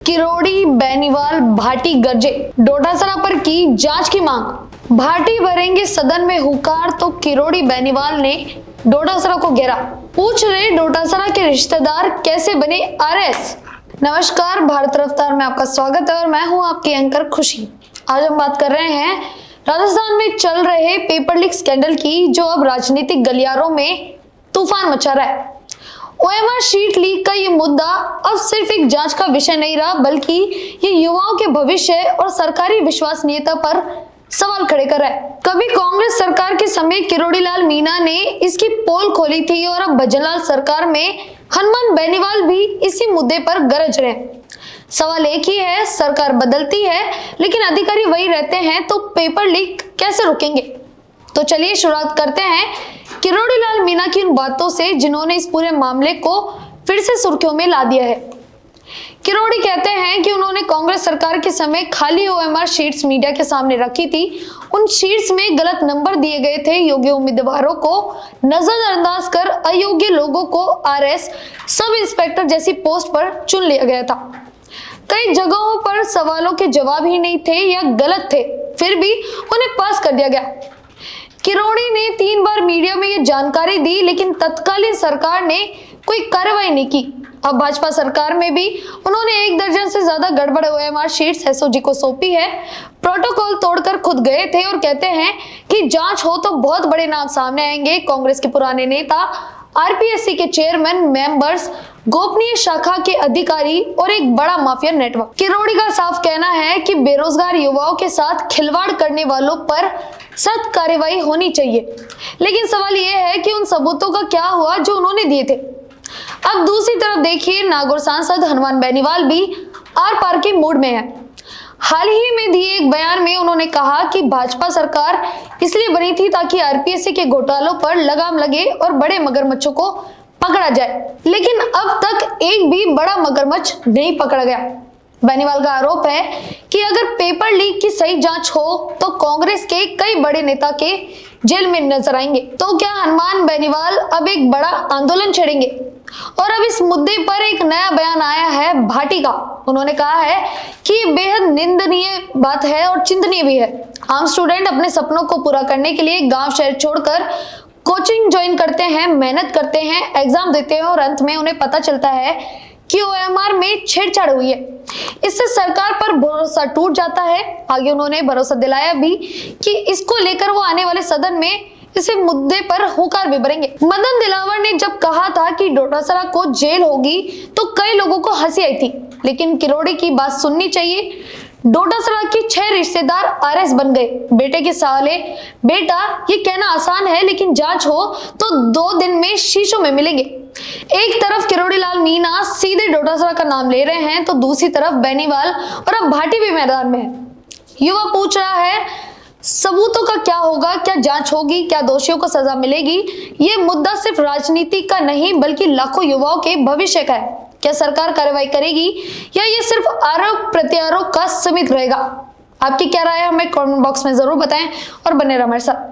किरोड़ी, बेनीवाल, भाटी गरजे, डोटासरा पर की जांच की मांग। भाटी भरेंगे सदन में हुंकार तो किरोड़ी बेनीवाल ने डोटासरा को घेरा। पूछ रहे डोटासरा के रिश्तेदार कैसे बने आरएस। नमस्कार, भारत रफ्तार में आपका स्वागत है और मैं हूं आपकी एंकर खुशी। आज हम बात कर रहे हैं राजस्थान में चल रहे पेपर लीक स्कैंडल की, जो अब राजनीतिक गलियारों में तूफान मचा रहा है। ओएमआर शीट लीक का ये मुद्दा अब सिर्फ एक जांच का विषय नहीं रहा, बल्कि ये युवाओं के भविष्य और सरकारी विश्वसनीयता पर सवाल खड़े कर रहा है। कभी कांग्रेस सरकार के समय किरोड़ी लाल मीणा ने इसकी पोल खोली थी और अब भजनलाल सरकार में हनुमान बेनीवाल भी इसी मुद्दे पर गरज रहे। सवाल एक ही है, सरकार बदलती है लेकिन अधिकारी वही रहते हैं, तो पेपर लीक कैसे रुकेंगे। तो चलिए शुरुआत करते हैं किरोड़ी लाल मीणा की उन बातों से जिन्होंने इस पूरे मामले को फिर से सुर्खियों में ला दिया है। किरोड़ी कहते हैं कि उन्होंने कांग्रेस सरकार के समय खाली ओएमआर शीट्स मीडिया के सामने रखी थी। उन शीट्स में गलत नंबर दिए गए थे। योग्य उम्मीदवारों को नजरअंदाज कर अयोग्य लोगों को आरएस, सब इंस्पेक्टर जैसी पोस्ट पर चुन लिया गया था। कई जगहों पर सवालों के जवाब ही नहीं थे या गलत थे, फिर भी उन्हें पास कर दिया गया। किरोड़ी ने 3 बार मीडिया में यह जानकारी दी, लेकिन तत्कालीन सरकार ने कोई कार्रवाई नहीं की। अब भाजपा सरकार में भी उन्होंने 1 दर्जन से ज्यादा गड़बड़ ओएमआर शीट्स एसओजी को सौंपी है। प्रोटोकॉल तोड़कर खुद गए थे और कहते हैं कि जांच हो तो बहुत बड़े नाम सामने आएंगे। कांग्रेस के पुराने नेता, आरपीएससी के चेयरमैन, मेंबर्स, गोपनीय शाखा के अधिकारी और एक बड़ा माफिया नेटवर्क। किरोड़ी का साफ कहना है कि बेरोजगार युवाओं के साथ खिलवाड़ करने वालों पर सख्त कार्रवाई होनी चाहिए। लेकिन सवाल यह है कि उन सबूतों का क्या हुआ जो उन्होंने दिए थे। अब दूसरी तरफ देखिए, नागौर सांसद हनुमान बेनीवाल भी आर पार के मूड में है। हाल ही में दिए एक बयान में उन्होंने कहा कि भाजपा सरकार इसलिए बनी थी ताकि आरपीएससी के घोटालों पर लगाम लगे और बड़े मगरमच्छों को पकड़ा जाए, लेकिन अब तक एक भी बड़ा मगरमच्छ नहीं पकड़ा गया। बेनीवाल का आरोप है कि अगर पेपर लीक की सही जांच हो तो कांग्रेस के कई बड़े नेता के जेल में नजर आएंगे। तो क्या हनुमान बेनीवाल अब एक बड़ा आंदोलन छेड़ेंगे? और अब इस मुद्दे पर एक नया बयान आया है भाटी का। उन्होंने कहा है कि ये बेहद निंदनीय बात है और चिंतनीय भी है। आम स्टूडेंट अपने सपनों को पूरा करने के लिए गांव शहर छोड़कर कोचिंग ज्वाइन करते हैं, मेहनत करते हैं, एग्जाम देते हैं और अंत में उन्हें पता चलता है कि ओएमआर में छेड़छाड़ हुई है। इससे सरकार पर भरोसा टूट जाता है। आगे उन्होंने भरोसा दिलाया भी कि इसको लेकर वो आने वाले सदन में इस मुद्दे पर हुंकार भी भरेंगे। मदन दिलावर ने जब कहा था कि डोटासरा को जेल होगी तो कई लोगों को हंसी आई थी, लेकिन किरोड़ी की बात सुननी चाहिए। डोटासरा की 6 रिश्तेदार आरएस बन गए। बेटे के साले बेटा, ये कहना आसान है, लेकिन जांच हो तो 2 दिन में शीशों में मिलेंगे। एक तरफ किरोड़ी लाल मीणा सीधे डोटासरा का नाम ले रहे हैं, तो दूसरी तरफ बेनीवाल और अब भाटी भी मैदान में है। युवा पूछ रहा है, सबूतों का क्या होगा? क्या जांच होगी? क्या दोषियों को सजा मिलेगी? ये मुद्दा सिर्फ राजनीति का नहीं बल्कि लाखों युवाओं के भविष्य का है। क्या सरकार कार्रवाई करेगी या ये सिर्फ आरोप प्रत्यारोप का सीमित रहेगा? आपकी क्या राय है हमें कमेंट बॉक्स में जरूर बताएं और बने रहे हमारे साथ।